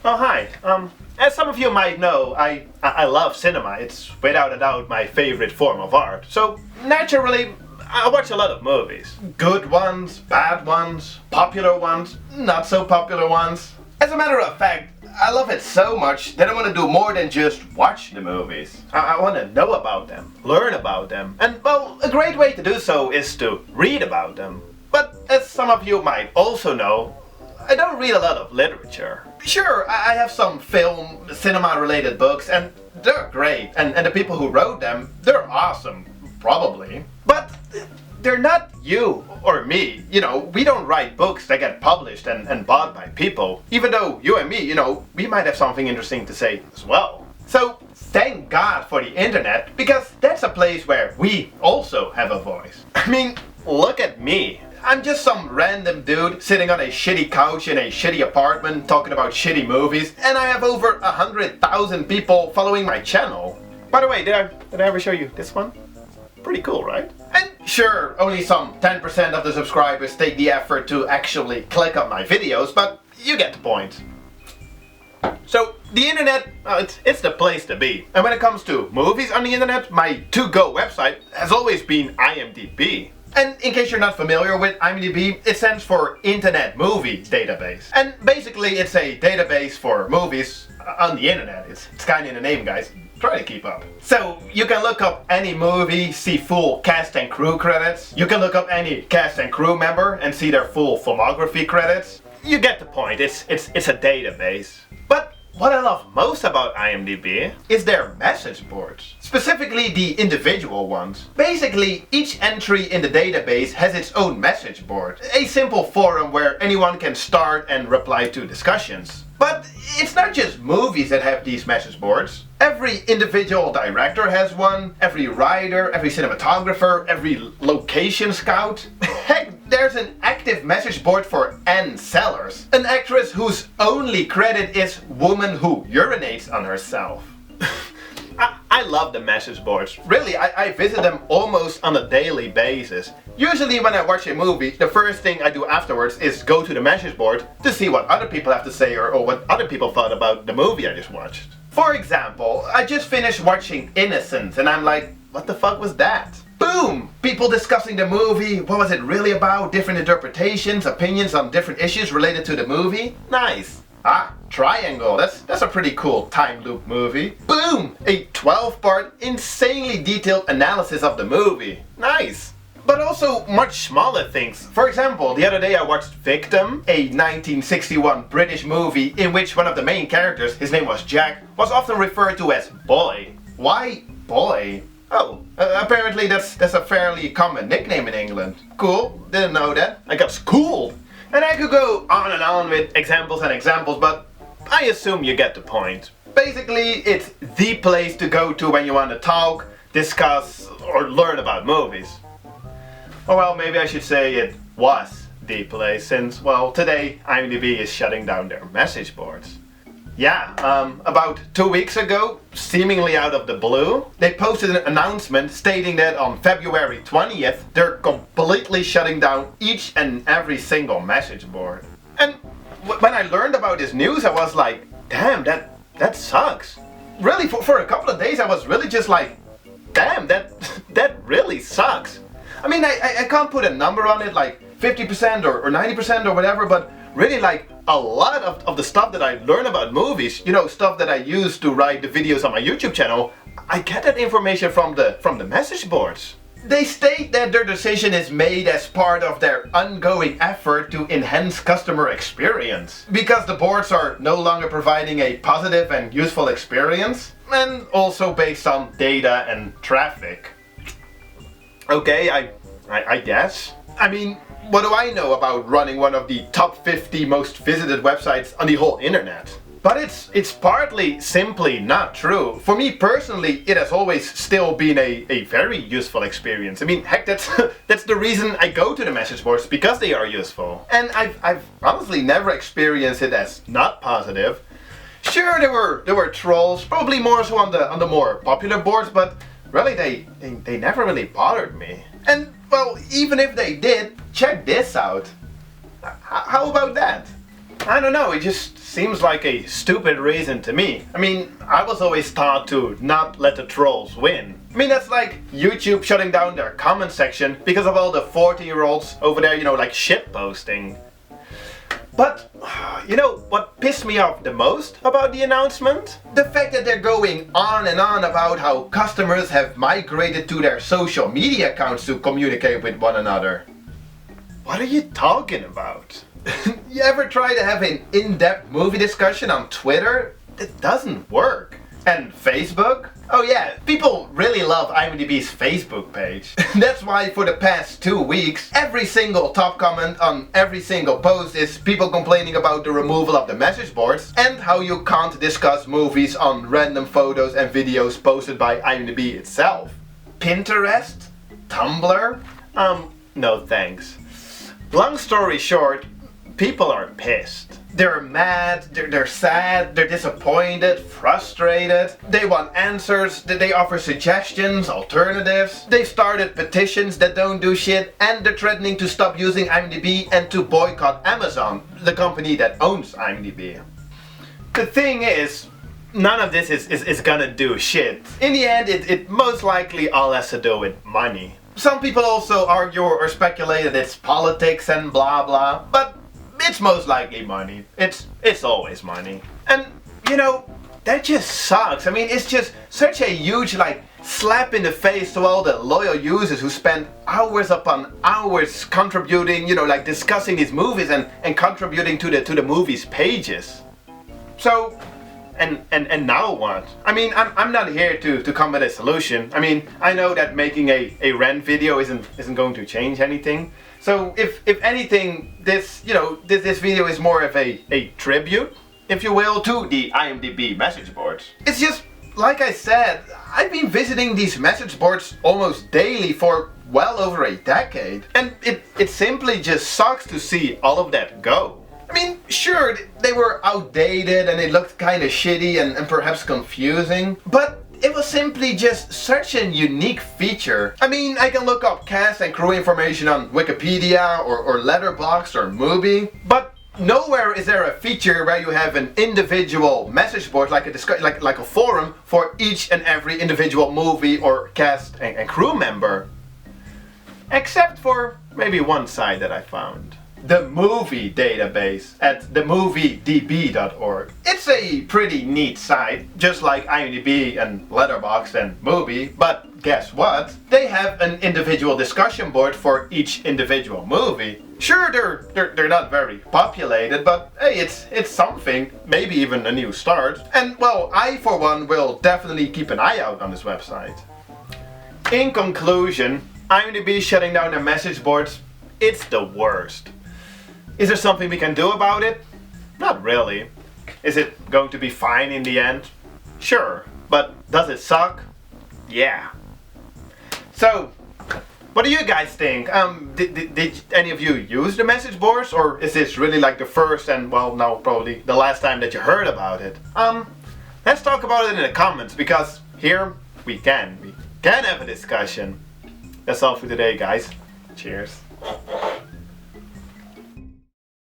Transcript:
Oh, hi. As some of you might know, I love cinema. It's without a doubt my favorite form of art. So, naturally, I watch a lot of movies. Good ones, bad ones, popular ones, not so popular ones. As a matter of fact, I love it so much that I want to do more than just watch the movies. I want to know about them, learn about them, and well, a great way to do so is to read about them. But as some of you might also know, I don't read a lot of literature. Sure, I have some film, cinema related books and they're great, and the people who wrote them, they're awesome, probably. But they're not you or me. You know, we don't write books that get published and bought by people. Even though you and me, you know, we might have something interesting to say as well. So thank God for the internet, because that's a place where we also have a voice. I mean, look at me. I'm just some random dude sitting on a shitty couch in a shitty apartment talking about shitty movies, and I have over 100,000 people following my channel. By the way, did I ever show you this one? Pretty cool, right? And sure, only some 10% of the subscribers take the effort to actually click on my videos, but you get the point. So, the internet, it's the place to be. And when it comes to movies on the internet, my to-go website has always been IMDb. And in case you're not familiar with IMDb, it stands for Internet Movie Database. And basically it's a database for movies on the internet. It's kinda in the name, guys. Try to keep up. So you can look up any movie, see full cast and crew credits. You can look up any cast and crew member and see their full filmography credits. You get the point, it's a database. But what I love most about IMDb is their message boards. Specifically the individual ones. Basically, each entry in the database has its own message board. A simple forum where anyone can start and reply to discussions. But it's not just movies that have these message boards. Every individual director has one, every writer, every cinematographer, every location scout. Heck, there's an active message board for Ann Sellers, an actress whose only credit is woman who urinates on herself. I love the message boards. Really, I visit them almost on a daily basis. Usually when I watch a movie, the first thing I do afterwards is go to the message board to see what other people have to say or what other people thought about the movie I just watched. For example, I just finished watching Innocent and I'm like, what the fuck was that? Boom! People discussing the movie, what was it really about, different interpretations, opinions on different issues related to the movie. Nice. Ah, Triangle, that's a pretty cool time loop movie. Boom! A 12-part, insanely detailed analysis of the movie. Nice! But also much smaller things. For example, the other day I watched Victim, a 1961 British movie in which one of the main characters, his name was Jack, was often referred to as Boy. Why Boy? Oh, apparently that's a fairly common nickname in England. Cool, didn't know that. I got schooled. And I could go on and on with examples and examples, but I assume you get the point. Basically, it's the place to go to when you want to talk, discuss, or learn about movies. Or well, maybe I should say it was the place, since, well, today IMDb is shutting down their message boards. Yeah, about 2 weeks ago, seemingly out of the blue, they posted an announcement stating that on February 20th, they're completely shutting down each and every single message board. And when I learned about this news, I was like, damn, that sucks. Really, for a couple of days, I was really just like, damn, that really sucks. I mean, I can't put a number on it, like 50% or 90% or whatever, but really like a lot of the stuff that I learn about movies, you know, stuff that I use to write the videos on my YouTube channel, I get that information from the message boards. They state that their decision is made as part of their ongoing effort to enhance customer experience. Because the boards are no longer providing a positive and useful experience, and also based on data and traffic. Okay, I guess. I mean, what do I know about running one of the top 50 most visited websites on the whole internet? But it's partly simply not true. For me personally, it has always still been a very useful experience. I mean, heck, that's the reason I go to the message boards, because they are useful. And I've honestly never experienced it as not positive. Sure, there were trolls, probably more so on the more popular boards, but really they never really bothered me. And well, even if they did, check this out. How about that? I don't know, it just seems like a stupid reason to me. I mean, I was always taught to not let the trolls win. I mean, that's like YouTube shutting down their comment section because of all the 40-year-olds over there, you know, like shitposting. But, you know, what pissed me off the most about the announcement? The fact that they're going on and on about how customers have migrated to their social media accounts to communicate with one another. What are you talking about? You ever try to have an in-depth movie discussion on Twitter? It doesn't work. And Facebook? Oh yeah, people really love IMDb's Facebook page. That's why for the past 2 weeks, every single top comment on every single post is people complaining about the removal of the message boards and how you can't discuss movies on random photos and videos posted by IMDb itself. Pinterest? Tumblr? No thanks. Long story short, people are pissed. They're mad, they're sad, they're disappointed, frustrated. They want answers, they offer suggestions, alternatives. They've started petitions that don't do shit, and they're threatening to stop using IMDb and to boycott Amazon, the company that owns IMDb. The thing is, none of this is gonna do shit. In the end, it most likely all has to do with money. Some people also argue or speculate that it's politics and blah blah, but it's most likely money. It's always money. And, you know, that just sucks. I mean, it's just such a huge, like, slap in the face to all the loyal users who spend hours upon hours contributing, you know, like discussing these movies and contributing to the movies' pages. So, and now what? I mean, I'm not here to come with a solution. I mean, I know that making a rant video isn't going to change anything. So if anything, this video is more of a tribute, if you will, to the IMDb message boards. It's just, like I said, I've been visiting these message boards almost daily for well over a decade. And it simply just sucks to see all of that go. I mean, sure, they were outdated and it looked kind of shitty and perhaps confusing, but it was simply just such a unique feature. I mean, I can look up cast and crew information on Wikipedia or Letterboxd or Mubi, but nowhere is there a feature where you have an individual message board, like a forum for each and every individual movie or cast and crew member. Except for maybe one site that I found. The movie database at themoviedb.org. It's a pretty neat site, just like IMDb and Letterboxd and Mubi, but guess what? They have an individual discussion board for each individual movie. Sure, they're not very populated, but hey, it's something, maybe even a new start. And well, I for one will definitely keep an eye out on this website. In conclusion, IMDb shutting down their message boards, it's the worst. Is there something we can do about it? Not really. Is it going to be fine in the end? Sure. But does it suck? Yeah. So, what do you guys think? Did any of you use the message boards? Or is this really like the first and, well, no, probably the last time that you heard about it? Let's talk about it in the comments, because here we can have a discussion. That's all for today, guys. Cheers.